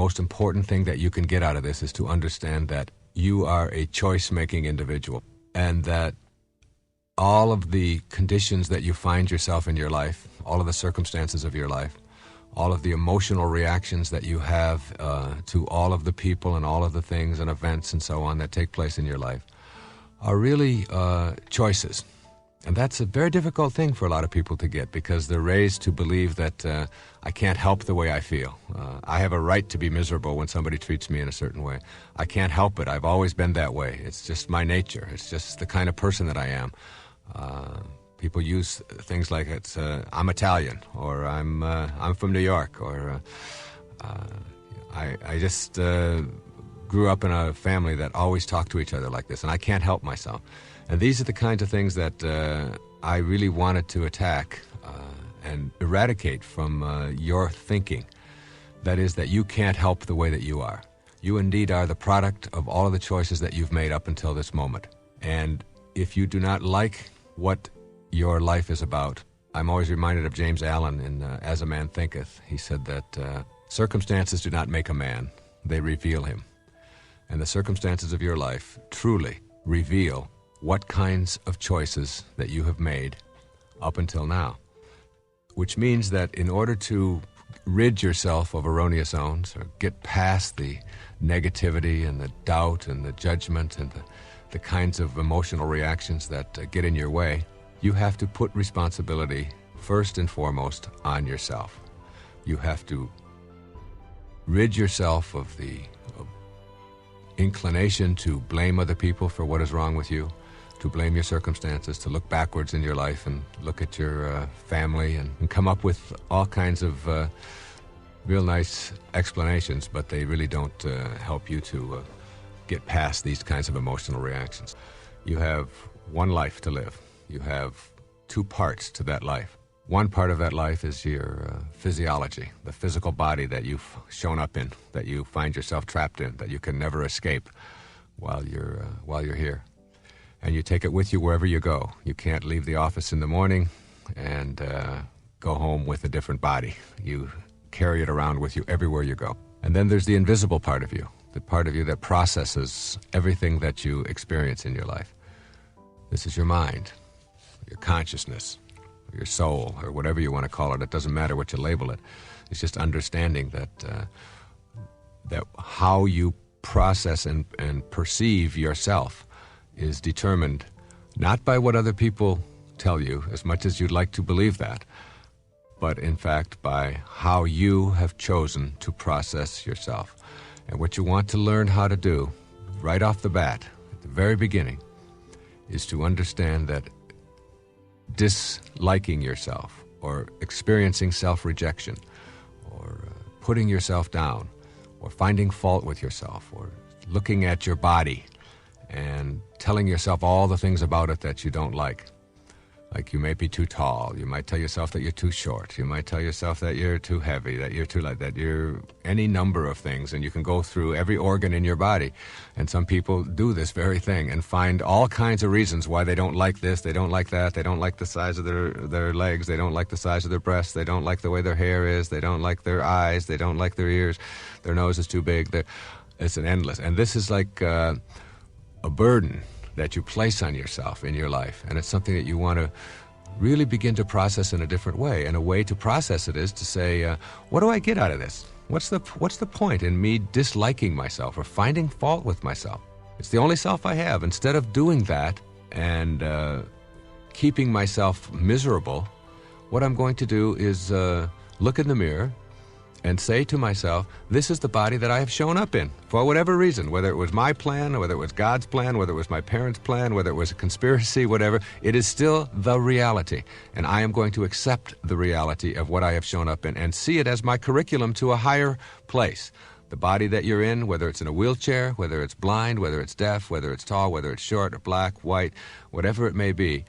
most important thing that you can get out of this is to understand that you are a choice-making individual, and that all of the conditions that you find yourself in your life, all of the circumstances of your life, all of the emotional reactions that you have to all of the people and all of the things and events and so on that take place in your life are really choices. And that's a very difficult thing for a lot of people to get, because they're raised to believe that I can't help the way I feel. I have a right to be miserable when somebody treats me in a certain way. I can't help it. I've always been that way. It's just my nature. It's just the kind of person that I am. People use things like I'm Italian, or I'm from New York, or I just grew up in a family that always talked to each other like this, and I can't help myself. And these are the kinds of things that I really wanted to attack and eradicate from your thinking. That is, that you can't help the way that you are. You indeed are the product of all of the choices that you've made up until this moment. And if you do not like what your life is about, I'm always reminded of James Allen in As a Man Thinketh. He said that circumstances do not make a man, they reveal him. And the circumstances of your life truly reveal what kinds of choices that you have made up until now. Which means that in order to rid yourself of erroneous owns, or get past the negativity and the doubt and the judgment and the kinds of emotional reactions that get in your way, you have to put responsibility first and foremost on yourself. You have to rid yourself of the inclination to blame other people for what is wrong with you, to blame your circumstances, to look backwards in your life and look at your family and come up with all kinds of real nice explanations, but they really don't help you to get past these kinds of emotional reactions. You have one life to live. You have two parts to that life. One part of that life is your physiology, the physical body that you've shown up in, that you find yourself trapped in, that you can never escape while you're here. And you take it with you wherever you go. You can't leave the office in the morning and go home with a different body. You carry it around with you everywhere you go. And then there's the invisible part of you, the part of you that processes everything that you experience in your life. This is your mind, your consciousness, your soul, or whatever you want to call it. It doesn't matter what you label it. It's just understanding that how you process and perceive yourself is determined not by what other people tell you, as much as you'd like to believe that, but in fact by how you have chosen to process yourself. And what you want to learn how to do right off the bat, at the very beginning, is to understand that disliking yourself, or experiencing self-rejection, or putting yourself down, or finding fault with yourself, or looking at your body and telling yourself all the things about it that you don't like. Like you may be too tall, you might tell yourself that you're too short, you might tell yourself that you're too heavy, that you're too light, that you're any number of things, and you can go through every organ in your body. And some people do this very thing and find all kinds of reasons why they don't like this, they don't like that, they don't like the size of their legs, they don't like the size of their breasts, they don't like the way their hair is, they don't like their eyes, they don't like their ears, their nose is too big. It's an endless. And this is like a burden that you place on yourself in your life, and it's something that you want to really begin to process in a different way. And a way to process it is to say, what do I get out of this? What's the point in me disliking myself or finding fault with myself? It's the only self I have. Instead of doing that and keeping myself miserable, what I'm going to do is look in the mirror and say to myself, this is the body that I have shown up in, for whatever reason, whether it was my plan, or whether it was God's plan, whether it was my parents' plan, whether it was a conspiracy, whatever, it is still the reality. And I am going to accept the reality of what I have shown up in and see it as my curriculum to a higher place. The body that you're in, whether it's in a wheelchair, whether it's blind, whether it's deaf, whether it's tall, whether it's short or black, white, whatever it may be,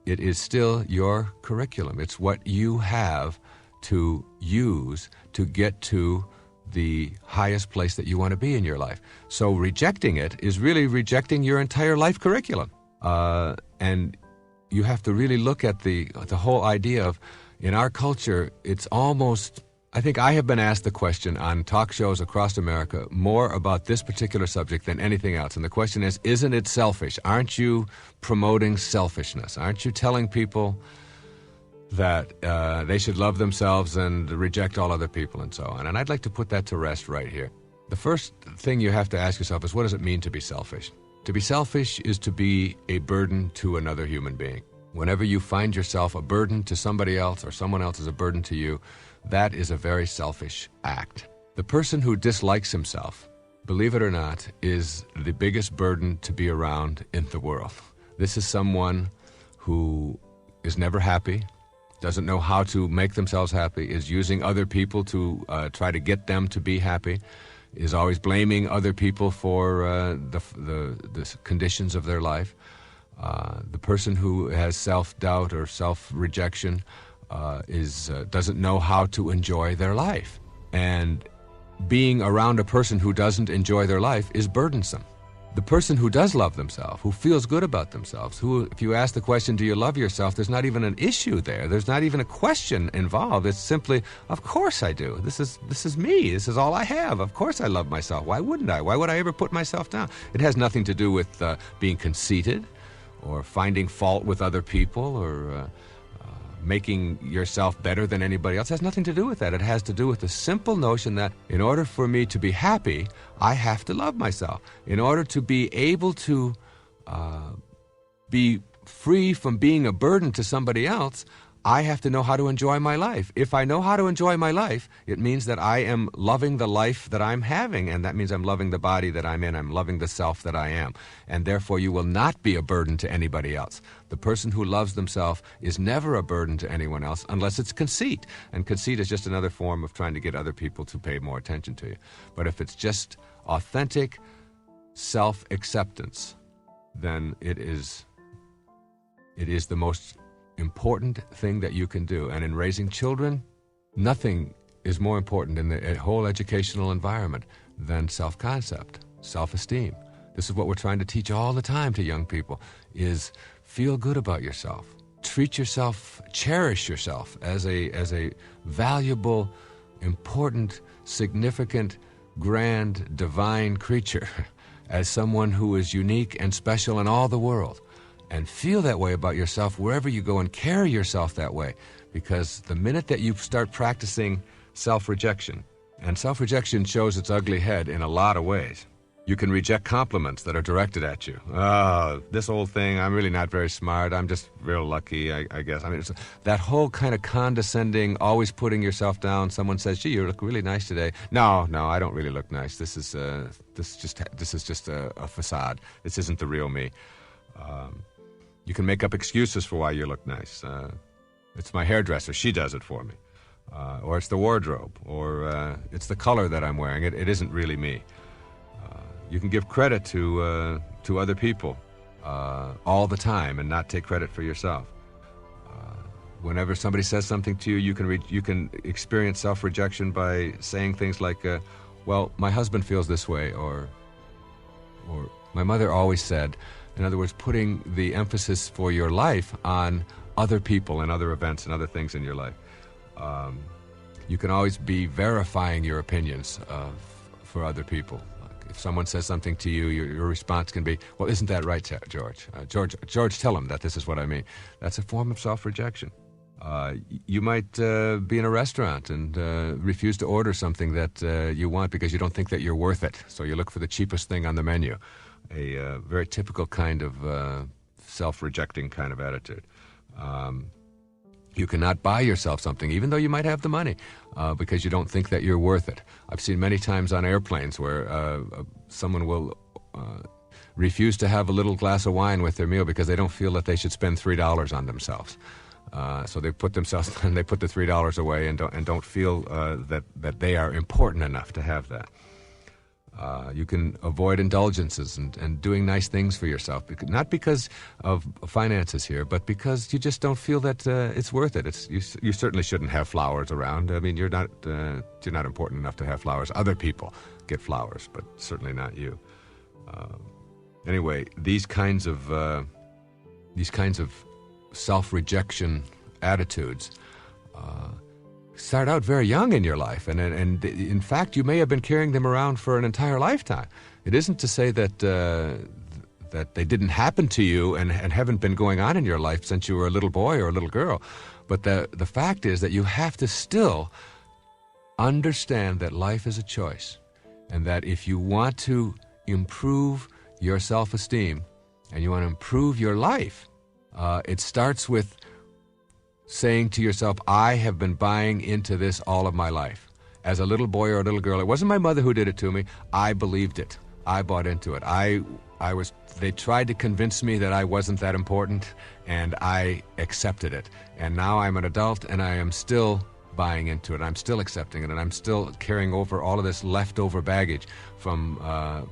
it is still your curriculum. It's what you have to use to get to the highest place that you want to be in your life. So rejecting it is really rejecting your entire life curriculum. And you have to really look at the whole idea of, in our culture, it's almost I think I have been asked the question on talk shows across America more about this particular subject than anything else. And the question is, isn't it selfish? Aren't you promoting selfishness? Aren't you telling people that they should love themselves and reject all other people and so on? And I'd like to put that to rest right here. The first thing you have to ask yourself is, what does it mean to be selfish? To be selfish is to be a burden to another human being. Whenever you find yourself a burden to somebody else or someone else is a burden to you, that is a very selfish act. The person who dislikes himself, believe it or not, is the biggest burden to be around in the world. This is someone who is never happy, doesn't know how to make themselves happy, is using other people to try to get them to be happy, is always blaming other people for the conditions of their life. The person who has self-doubt or self-rejection doesn't know how to enjoy their life. And being around a person who doesn't enjoy their life is burdensome. The person who does love themselves, who feels good about themselves, who, if you ask the question, do you love yourself, there's not even an issue there. There's not even a question involved. It's simply, of course I do. This is me. This is all I have. Of course I love myself. Why wouldn't I? Why would I ever put myself down? It has nothing to do with being conceited or finding fault with other people or making yourself better than anybody else. It has nothing to do with that. It has to do with the simple notion that in order for me to be happy, I have to love myself. In order to be able to be free from being a burden to somebody else, I have to know how to enjoy my life. If I know how to enjoy my life, it means that I am loving the life that I'm having, and that means I'm loving the body that I'm in. I'm loving the self that I am. And therefore, you will not be a burden to anybody else. The person who loves themselves is never a burden to anyone else unless it's conceit. And conceit is just another form of trying to get other people to pay more attention to you. But if it's just authentic self-acceptance, then it is the most important thing that you can do. And in raising children, nothing is more important in the whole educational environment than self-concept, self-esteem. This is what we're trying to teach all the time to young people, is feel good about yourself. Treat yourself, cherish yourself as a valuable, important, significant, grand, divine creature, as someone who is unique and special in all the world. And feel that way about yourself wherever you go, and carry yourself that way. Because the minute that you start practicing self-rejection, and self-rejection shows its ugly head in a lot of ways. You can reject compliments that are directed at you. Oh, this old thing, I'm really not very smart. I'm just real lucky, I guess. I mean, it's that whole kind of condescending, always putting yourself down. Someone says, gee, you look really nice today. No, I don't really look nice. This is just a facade. This isn't the real me. You can make up excuses for why you look nice. It's my hairdresser, she does it for me. Or it's the wardrobe, or it's the color that I'm wearing. It isn't really me. You can give credit to other people all the time and not take credit for yourself. Whenever somebody says something to you, you can experience self-rejection by saying things like, well, my husband feels this way, or my mother always said. In other words, putting the emphasis for your life on other people and other events and other things in your life. You can always be verifying your opinions for other people. If someone says something to you, your response can be, well, isn't that right, George? George, tell him that this is what I mean. That's a form of self-rejection. You might be in a restaurant and refuse to order something that you want because you don't think that you're worth it. So you look for the cheapest thing on the menu. A very typical kind of self-rejecting kind of attitude. You cannot buy yourself something, even though you might have the money, because you don't think that you're worth it. I've seen many times on airplanes where someone will refuse to have a little glass of wine with their meal because they don't feel that they should spend $3 on themselves. So they put the $3 away and don't feel that they are important enough to have that. You can avoid indulgences and doing nice things for yourself, not because of finances here, but because you just don't feel that it's worth it. You certainly shouldn't have flowers around. I mean, you're not important enough to have flowers. Other people get flowers, but certainly not you. Anyway, these kinds of self-rejection attitudes start out very young in your life, and in fact, you may have been carrying them around for an entire lifetime. It isn't to say that that they didn't happen to you and haven't been going on in your life since you were a little boy or a little girl, but the fact is that you have to still understand that life is a choice, and that if you want to improve your self-esteem and you want to improve your life, it starts with saying to yourself, I have been buying into this all of my life. As a little boy or a little girl, it wasn't my mother who did it to me. I believed it. I bought into it. They tried to convince me that I wasn't that important, and I accepted it. And now I'm an adult, and I am still buying into it. I'm still accepting it, and I'm still carrying over all of this leftover baggage from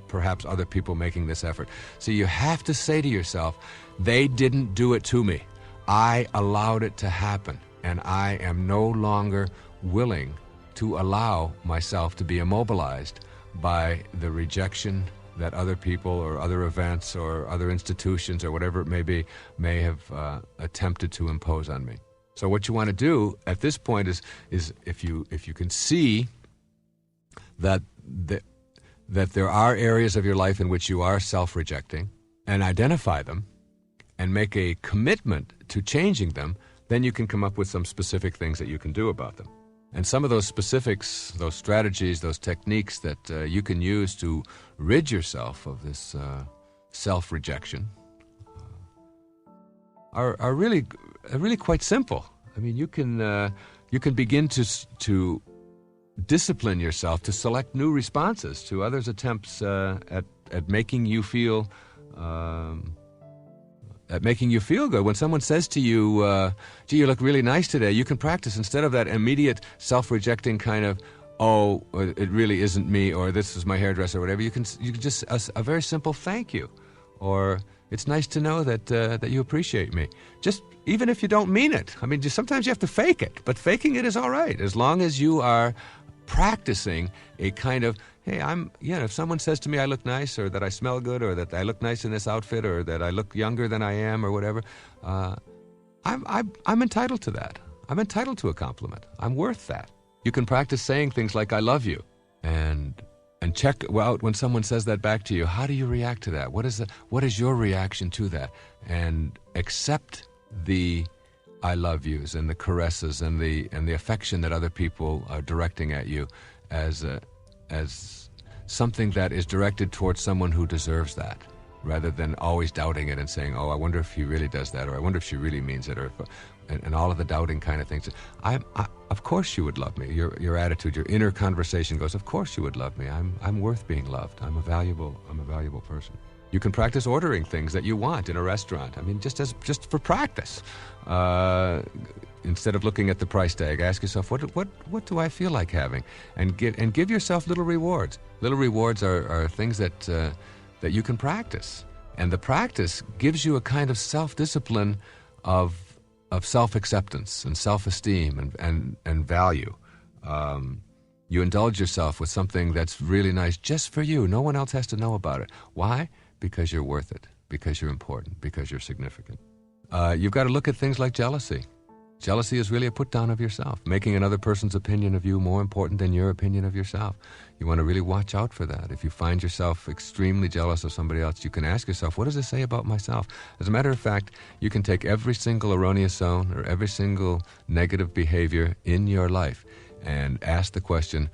perhaps other people making this effort. So you have to say to yourself, they didn't do it to me. I allowed it to happen, and I am no longer willing to allow myself to be immobilized by the rejection that other people or other events or other institutions or whatever it may be may have attempted to impose on me. So what you want to do at this point is if you can see that there are areas of your life in which you are self-rejecting, and identify them and make a commitment to changing them, then you can come up with some specific things that you can do about them. And some of those specifics, those strategies, those techniques that you can use to rid yourself of this self-rejection are really quite simple. I mean, you can begin to discipline yourself to select new responses to others' attempts at making you feel good. When someone says to you, gee, you look really nice today, you can practice, instead of that immediate self-rejecting kind of, oh, it really isn't me, or this is my hairdresser, or whatever, you can just, a very simple thank you, or it's nice to know that you appreciate me. Just, even if you don't mean it. I mean, sometimes you have to fake it, but faking it is all right, as long as you are practicing a kind of, hey, if someone says to me I look nice, or that I smell good, or that I look nice in this outfit, or that I look younger than I am, or whatever, I'm entitled to that. I'm entitled to a compliment. I'm worth that. You can practice saying things like, I love you, and check out when someone says that back to you, how do you react to that? What is your reaction to that? And accept the I love yous and the caresses and the affection that other people are directing at you as something that is directed towards someone who deserves that, rather than always doubting it and saying, oh, I wonder if he really does that, or I wonder if she really means it, and all of the doubting kind of things. Of course you would love me. Your attitude, your inner conversation goes, of course you would love me. I'm worth being loved. I'm a valuable person. You can practice ordering things that you want in a restaurant. I mean, just for practice. Instead of looking at the price tag, ask yourself, what do I feel like having? And give yourself little rewards. Little rewards are things that you can practice. And the practice gives you a kind of self-discipline of self-acceptance and self-esteem and value. You indulge yourself with something that's really nice just for you. No one else has to know about it. Why? Because you're worth it, because you're important, because you're significant. You've got to look at things like jealousy. Jealousy is really a put-down of yourself, making another person's opinion of you more important than your opinion of yourself. You want to really watch out for that. If you find yourself extremely jealous of somebody else, you can ask yourself, what does this say about myself? As a matter of fact, you can take every single erroneous zone or every single negative behavior in your life and ask the question,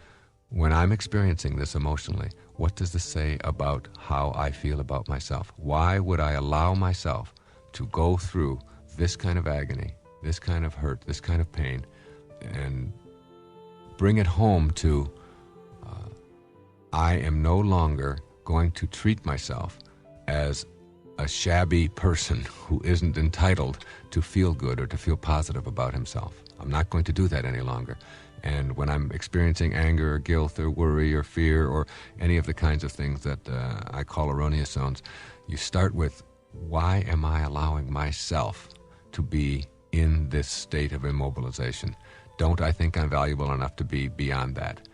when I'm experiencing this emotionally, what does this say about how I feel about myself? Why would I allow myself to go through this kind of agony, this kind of hurt, this kind of pain, and bring it home to I am no longer going to treat myself as a shabby person who isn't entitled to feel good or to feel positive about himself. I'm not going to do that any longer. And when I'm experiencing anger or guilt or worry or fear or any of the kinds of things that I call erroneous zones, you start with, why am I allowing myself to be in this state of immobilization? Don't I think I'm valuable enough to be beyond that?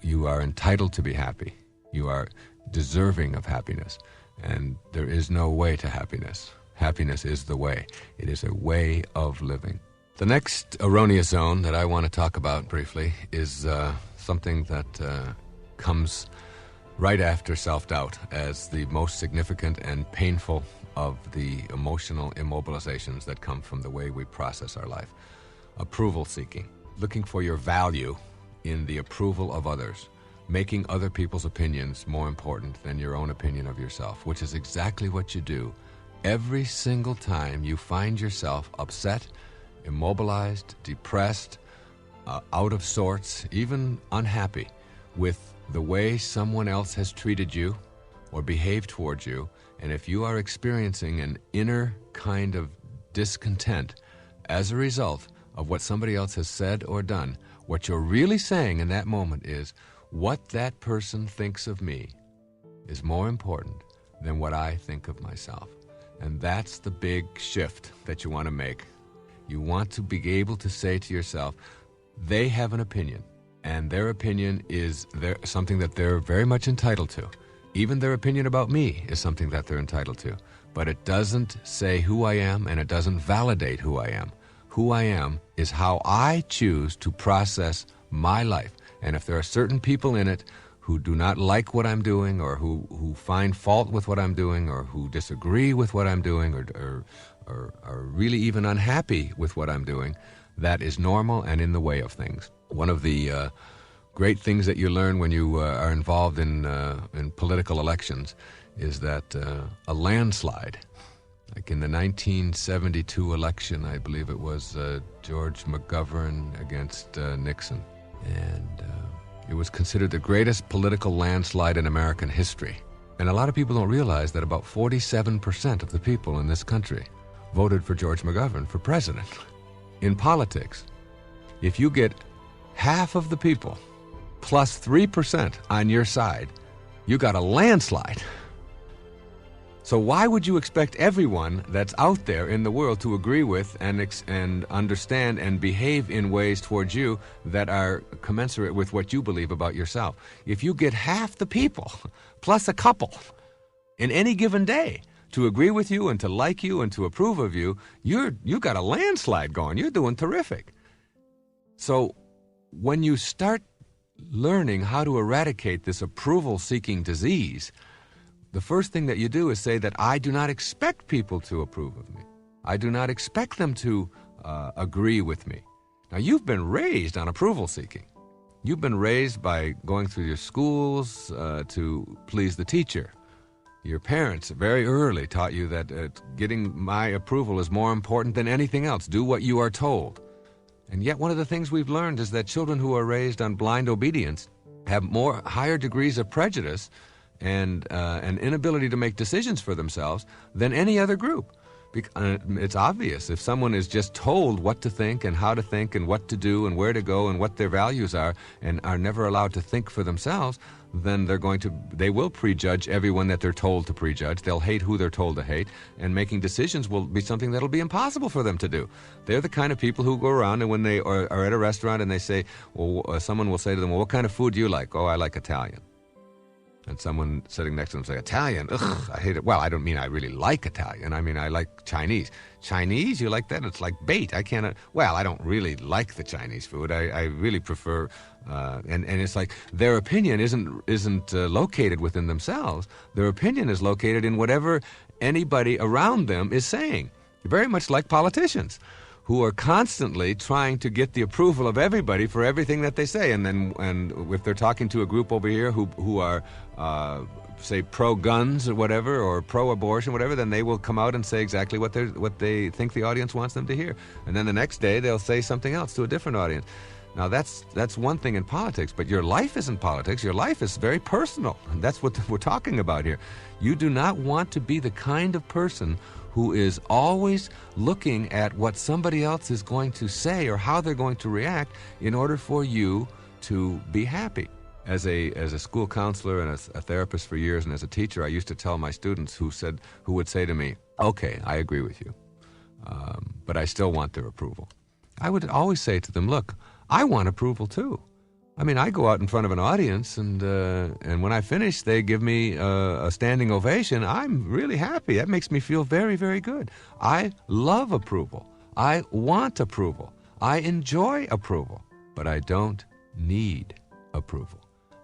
You are entitled to be happy. You are deserving of happiness. And there is no way to happiness. Happiness is the way. It is a way of living. The next erroneous zone that I want to talk about briefly is something that comes right after self-doubt as the most significant and painful of the emotional immobilizations that come from the way we process our life. Approval seeking, looking for your value in the approval of others, making other people's opinions more important than your own opinion of yourself, which is exactly what you do every single time you find yourself upset, immobilized, depressed, out of sorts, even unhappy with the way someone else has treated you or behaved towards you. And if you are experiencing an inner kind of discontent as a result of what somebody else has said or done, what you're really saying in that moment is, what that person thinks of me is more important than what I think of myself. And that's the big shift that you want to make. You want to be able to say to yourself, they have an opinion, and their opinion is something that they're very much entitled to. Even their opinion about me is something that they're entitled to. But it doesn't say who I am, and it doesn't validate who I am. Who I am is how I choose to process my life. And if there are certain people in it who do not like what I'm doing, or who find fault with what I'm doing, or who disagree with what I'm doing, or are really even unhappy with what I'm doing, that is normal and in the way of things. One of the great things that you learn when you are involved in political elections is that a landslide, like in the 1972 election, I believe it was George McGovern against Nixon, and it was considered the greatest political landslide in American history. And a lot of people don't realize that about 47% of the people in this country voted for George McGovern for president. In politics, if you get half of the people plus 3% on your side, you got a landslide. So why would you expect everyone that's out there in the world to agree with and understand and behave in ways towards you that are commensurate with what you believe about yourself? If you get half the people, plus a couple, in any given day, to agree with you and to like you and to approve of you, you got a landslide going. You're doing terrific. So when you start learning how to eradicate this approval-seeking disease, the first thing that you do is say that I do not expect people to approve of me. I do not expect them to agree with me. Now, you've been raised on approval-seeking. You've been raised by going through your schools to please the teacher. Your parents very early taught you that getting my approval is more important than anything else. Do what you are told. And yet one of the things we've learned is that children who are raised on blind obedience have higher degrees of prejudice and an inability to make decisions for themselves than any other group. It's obvious. If someone is just told what to think and how to think and what to do and where to go and what their values are and are never allowed to think for themselves, then they will prejudge everyone that they're told to prejudge. They'll hate who they're told to hate, and making decisions will be something that'll be impossible for them to do. They're the kind of people who go around and when they are at a restaurant and they say, someone will say to them, well, what kind of food do you like? Oh, I like Italian. And someone sitting next to them say, Italian? Ugh, I hate it. Well, I don't mean I really like Italian. I mean I like Chinese. Chinese? You like that? It's like bait. I don't really like the Chinese food. I really prefer, and it's like their opinion isn't located within themselves. Their opinion is located in whatever anybody around them is saying. Very much like politicians, who are constantly trying to get the approval of everybody for everything that they say. And if they're talking to a group over here who are, say, pro-guns or whatever, or pro-abortion, whatever, then they will come out and say exactly what they think the audience wants them to hear. And then the next day they'll say something else to a different audience. Now that's one thing in politics, but your life isn't politics. Your life is very personal. And that's what we're talking about here. You do not want to be the kind of person who is always looking at what somebody else is going to say or how they're going to react in order for you to be happy. As a school counselor and a therapist for years and as a teacher, I used to tell my students who would say to me, okay, I agree with you, but I still want their approval. I would always say to them, look, I want approval too. I mean, I go out in front of an audience, and when I finish, they give me a standing ovation. I'm really happy. That makes me feel very, very good. I love approval. I want approval. I enjoy approval, but I don't need approval.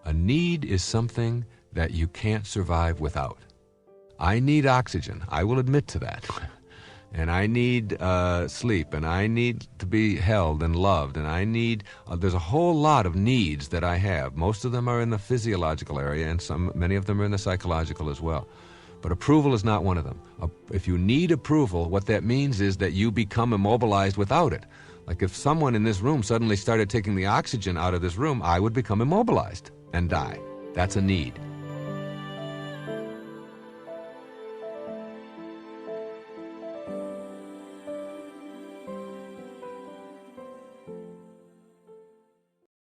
A need is something that you can't survive without. I need oxygen. I will admit to that. And I need sleep, and I need to be held and loved, and I need, there's a whole lot of needs that I have. Most of them are in the physiological area, and many of them are in the psychological as well. But approval is not one of them. If you need approval, what that means is that you become immobilized without it. Like if someone in this room suddenly started taking the oxygen out of this room, I would become immobilized and die. That's a need.